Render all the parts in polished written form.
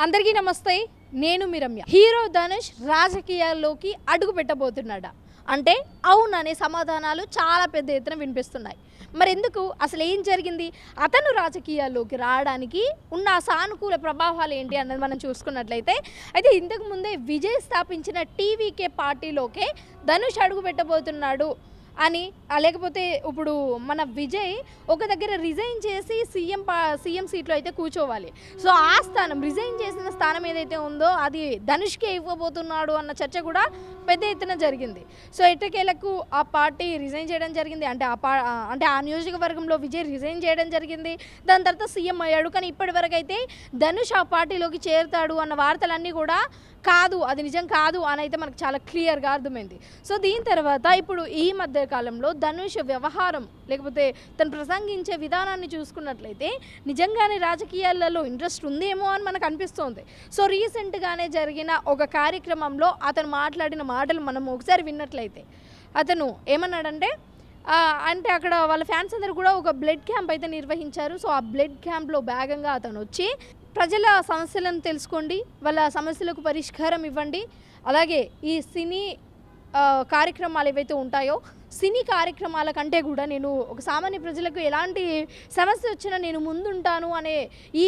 అందరికీ నమస్తే. నేను మీ రమ్య. హీరో ధనుష్ రాజకీయాల్లోకి అడుగు పెట్టబోతున్నాడా అంటే అవును అనే సమాధానాలు చాలా పెద్ద ఎత్తున వినిపిస్తున్నాయి. మరి ఎందుకు, అసలు ఏం జరిగింది, అతను రాజకీయాల్లోకి రావడానికి ఉన్న సానుకూల ప్రభావాలు ఏంటి అన్నది మనం చూసుకున్నట్లయితే, అయితే ఇంతకు ముందే విజయ్ స్థాపించిన టీవీకే పార్టీలోకే ధనుష్ అడుగు పెట్టబోతున్నాడు అని, లేకపోతే ఇప్పుడు మన విజయ్ ఒక దగ్గర రిజైన్ చేసి సీఎం సీట్లో అయితే కూర్చోవాలి. సో ఆ స్థానం, రిజైన్ చేసిన స్థానం ఏదైతే ఉందో అది ధనుష్కే ఇవ్వబోతున్నాడు అన్న చర్చ కూడా పెద్ద ఎత్తున జరిగింది. సో ఎట్టకేలకు ఆ పార్టీ రిజైన్ చేయడం జరిగింది. అంటే ఆ నియోజకవర్గంలో విజయ్ రిజైన్ చేయడం జరిగింది. దాని తర్వాత సీఎం అయ్యాడు. కానీ ఇప్పటి వరకు అయితే ధనుష్ ఆ పార్టీలోకి చేరుతాడు అన్న వార్తలన్నీ కూడా కాదు, అది నిజం కాదు అని అయితే మనకు చాలా క్లియర్గా అర్థమైంది. సో దీని తర్వాత ఇప్పుడు ఈ మధ్య కాలంలో ధనుష్ వ్యవహారం లేకపోతే తను ప్రసంగించే విధానాన్ని చూసుకున్నట్లయితే నిజంగానే రాజకీయాలలో ఇంట్రెస్ట్ ఉందేమో అని మనకు అనిపిస్తోంది. సో రీసెంట్గానే జరిగిన ఒక కార్యక్రమంలో అతను మాట్లాడిన మాటలు మనం ఒకసారి విన్నట్లయితే అతను ఏమన్నాడంటే, అంటే అక్కడ వాళ్ళ ఫ్యాన్స్ అందరూ కూడా ఒక బ్లడ్ క్యాంప్ అయితే నిర్వహించారు. సో ఆ బ్లడ్ క్యాంప్లో భాగంగా అతను వచ్చి ప్రజల సమస్యలను తెలుసుకోండి, వాళ్ళ సమస్యలకు పరిష్కారం ఇవ్వండి, అలాగే ఈ సినీ కార్యక్రమాలు ఏవైతే ఉంటాయో సినీ కార్యక్రమాల కంటే కూడా నేను ఒక సామాన్య ప్రజలకు ఎలాంటి సమస్య వచ్చినా నేను ముందుంటాను అనే ఈ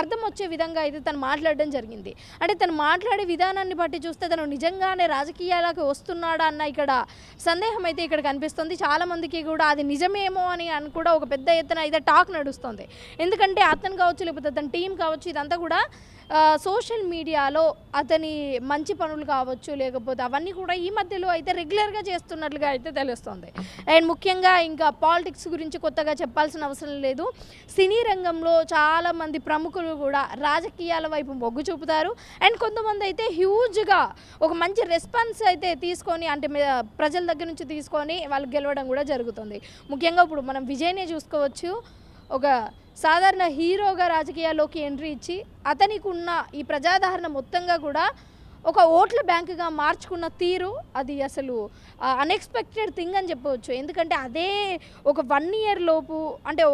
అర్థం వచ్చే విధంగా అయితే తను మాట్లాడడం జరిగింది. అంటే తను మాట్లాడే విధానాన్ని బట్టి చూస్తే తను నిజంగానే రాజకీయాలకు వస్తున్నాడా అన్న ఇక్కడ సందేహం అయితే ఇక్కడ కనిపిస్తుంది. చాలామందికి కూడా అది నిజమేమో అని కూడా ఒక పెద్ద ఎత్తున అయితే టాక్ నడుస్తుంది. ఎందుకంటే అతను కావచ్చు లేకపోతే అతని టీం కావచ్చు, ఇదంతా కూడా సోషల్ మీడియాలో అతని మంచి పనులు కావచ్చు లేకపోతే అవన్నీ కూడా ఈ మధ్యలో అయితే రెగ్యులర్గా చేస్తున్నట్లుగా అయితే తెలుస్తుంది. అండ్ ముఖ్యంగా ఇంకా పాలిటిక్స్ గురించి కొత్తగా చెప్పాల్సిన అవసరం లేదు. సినీ రంగంలో చాలామంది ప్రముఖులు కూడా రాజకీయాల వైపు మొగ్గు చూపుతారు. అండ్ కొంతమంది అయితే హ్యూజ్గా ఒక మంచి రెస్పాన్స్ అయితే తీసుకొని, అంటే ప్రజల దగ్గర నుంచి తీసుకొని వాళ్ళు గెలవడం కూడా జరుగుతుంది. ముఖ్యంగా ఇప్పుడు మనం విజయ్నే చూసుకోవచ్చు. ఒక సాధారణ హీరోగా రాజకీయాల్లోకి ఎంట్రీ ఇచ్చి అతనికి ఉన్న ఈ ప్రజాదరణ మొత్తంగా కూడా ఒక ఓట్ల బ్యాంకుగా మార్చుకున్న తీరు అది అసలు అన్ఎక్స్పెక్టెడ్ థింగ్ అని చెప్పవచ్చు. ఎందుకంటే అదే ఒక 1 year లోపు, అంటే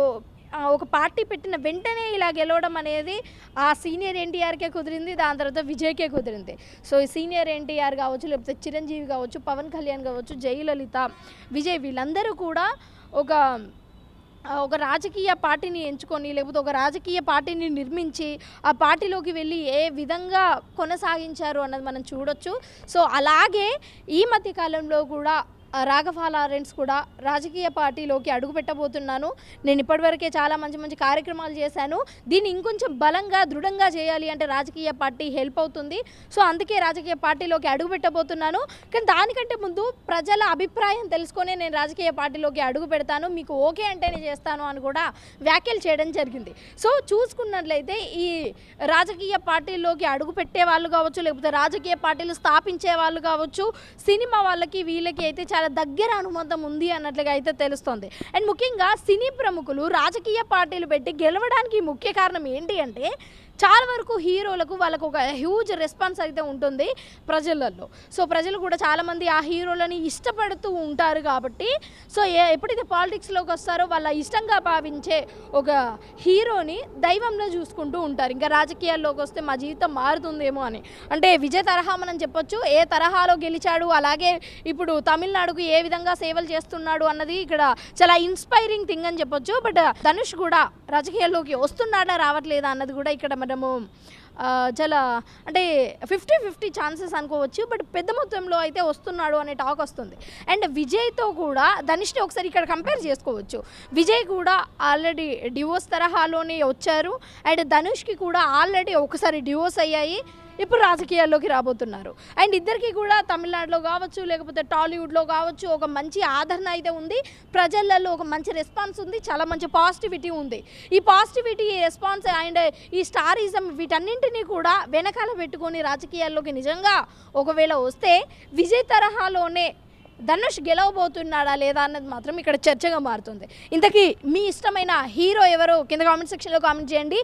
ఒక పార్టీ పెట్టిన వెంటనే ఇలా గెలవడం అనేది ఆ సీనియర్ ఎన్టీఆర్కే కుదిరింది, దాని తర్వాత విజయ్కే కుదిరింది. సో ఈ సీనియర్ ఎన్టీఆర్ కావచ్చు లేకపోతే చిరంజీవి కావచ్చు, పవన్ కళ్యాణ్ కావచ్చు, జయలలిత, విజయ్ వీళ్ళందరూ కూడా ఒక రాజకీయ పార్టీని ఎంచుకొని లేకపోతే ఒక రాజకీయ పార్టీని నిర్మించి ఆ పార్టీలోకి వెళ్ళి ఏ విధంగా కొనసాగించారు అన్నది మనం చూడొచ్చు. సో అలాగే ఈ మధ్య కాలంలో కూడా రాఘవ లారెన్స్ కూడా రాజకీయ పార్టీలోకి అడుగు పెట్టబోతున్నాను, నేను ఇప్పటివరకే చాలా మంచి కార్యక్రమాలు చేశాను, దీన్ని ఇంకొంచెం బలంగా దృఢంగా చేయాలి అంటే రాజకీయ పార్టీ హెల్ప్ అవుతుంది, సో అందుకే రాజకీయ పార్టీలోకి అడుగు పెట్టబోతున్నాను, కానీ దానికంటే ముందు ప్రజల అభిప్రాయం తెలుసుకొని నేను రాజకీయ పార్టీలోకి అడుగు పెడతాను, మీకు ఓకే అంటేనే చేస్తాను అని కూడా వ్యాఖ్యలు చేయడం జరిగింది. సో చూసుకున్నట్లయితే ఈ రాజకీయ పార్టీలోకి అడుగు పెట్టే వాళ్ళు కావచ్చు లేకపోతే రాజకీయ పార్టీలు స్థాపించే వాళ్ళు కావచ్చు, సినిమా వాళ్ళకి వీళ్ళకి అయితే చాలా దగ్గర అనుబంధం ఉంది అన్నట్లుగా అయితే తెలుస్తోంది. అండ్ ముఖ్యంగా సినీ ప్రముఖులు రాజకీయ పార్టీలు పెట్టి గెలవడానికి ముఖ్య కారణం ఏంటి అంటే చాలా వరకు హీరోలకు వాళ్ళకు ఒక హ్యూజ్ రెస్పాన్స్ అయితే ఉంటుంది ప్రజలలో. సో ప్రజలు కూడా చాలామంది ఆ హీరోలని ఇష్టపడుతూ ఉంటారు కాబట్టి సో ఎప్పుడైతే పాలిటిక్స్లోకి వస్తారో వాళ్ళ ఇష్టంగా భావించే ఒక హీరోని దైవంలో చూసుకుంటూ ఉంటారు. ఇంకా రాజకీయాల్లోకి వస్తే మా జీవితం మారుతుందేమో అని, అంటే విజయ్ తరహా మనం చెప్పొచ్చు, ఏ తరహాలో గెలిచాడు అలాగే ఇప్పుడు తమిళనాడుకు ఏ విధంగా సేవలు చేస్తున్నాడు అన్నది ఇక్కడ చాలా ఇన్స్పైరింగ్ థింగ్ అని చెప్పొచ్చు. బట్ ధనుష్ కూడా రాజకీయాల్లోకి వస్తున్నాడా రావట్లేదా అన్నది కూడా ఇక్కడ మనము చాలా అంటే 50-50 ఛాన్సెస్ అనుకోవచ్చు. బట్ పెద్ద మొత్తంలో అయితే వస్తున్నాడు అనే టాక్ వస్తుంది. అండ్ విజయ్తో కూడా ధనుష్ని ఒకసారి ఇక్కడ కంపేర్ చేసుకోవచ్చు. విజయ్ కూడా ఆల్రెడీ డివోర్స్ తరహాలోనే వచ్చారు అండ్ ధనుష్కి కూడా ఆల్రెడీ ఒకసారి డివోర్స్ అయ్యాయి, ఇప్పుడు రాజకీయాల్లోకి రాబోతున్నారు. అండ్ ఇద్దరికి కూడా తమిళనాడులో కావచ్చు లేకపోతే టాలీవుడ్లో కావచ్చు ఒక మంచి ఆదరణ అయితే ఉంది, ప్రజలలో ఒక మంచి రెస్పాన్స్ ఉంది, చాలా మంచి పాజిటివిటీ ఉంది. ఈ పాజిటివిటీ, రెస్పాన్స్ అండ్ ఈ స్టారిజం వీటన్నింటినీ కూడా వెనకాల పెట్టుకొని రాజకీయాల్లోకి నిజంగా ఒకవేళ వస్తే విజయ్ తరహాలోనే ధనుష్ గెలవబోతున్నాడా లేదా అన్నది మాత్రం ఇక్కడ చర్చగా మారుతుంది. ఇంతకీ మీ ఇష్టమైన హీరో ఎవరో కింద కామెంట్ సెక్షన్లో కామెంట్ చేయండి.